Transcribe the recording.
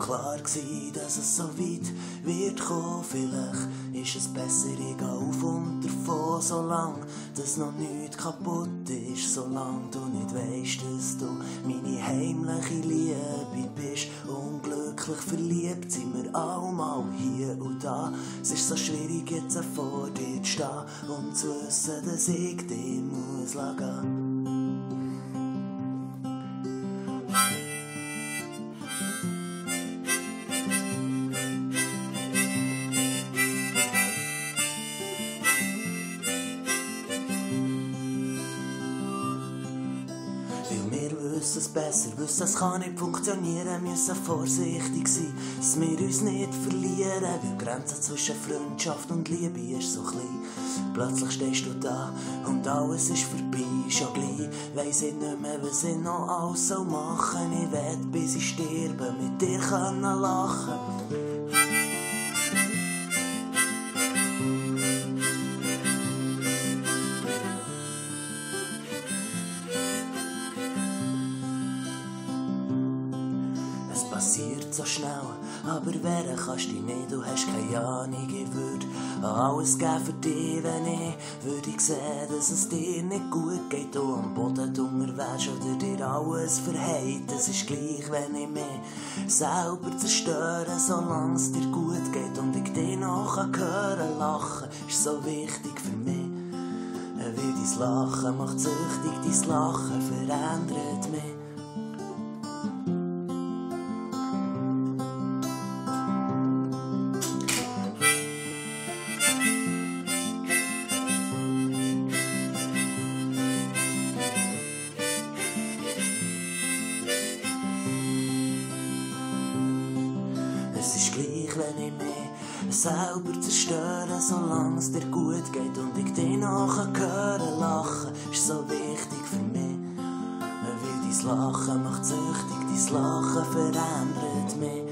klar gewesen, dass es so weit wird kommen. Vielleicht ist es besser, ich gehe auf und davon, solange dass noch nichts kaputt ist. Solange du nicht weisst, dass du meine heimliche Liebe bist. Unglücklich verliebt sind wir allemal hier und da. Es ist so schwierig, jetzt vor dir zu stehen und zu wissen, dass ich dich muss lassen. Wir wissen es besser, wissen es kann nicht funktionieren, müssen vorsichtig sein, dass wir uns nicht verlieren, weil die Grenze zwischen Freundschaft und Liebe ist so klein. Plötzlich stehst du da und alles ist vorbei, schon gleich weiss ich nicht mehr, was ich noch alles machen soll. Ich will, bis ich sterbe, mit dir können lachen. Es passiert so schnell, aber wehren kannst du nicht, du hast keine Ahnung. Ich würde alles geben für dich, wenn ich sehen, dass es dir nicht gut geht. Du am Boden drunter wärst oder dir alles verheilt. Es ist gleich, wenn ich mich selber zerstöre, solange es dir gut geht und ich dich noch hören lachen. Ist so wichtig für mich, wie dein Lachen macht süchtig, dein Lachen verändert mich. Es ist gleich, wenn ich mich selber zerstöre, solange es dir gut geht und ich dich noch hören lachen. Ist so wichtig für mich, weil dein Lachen macht süchtig, dein Lachen verändert mich.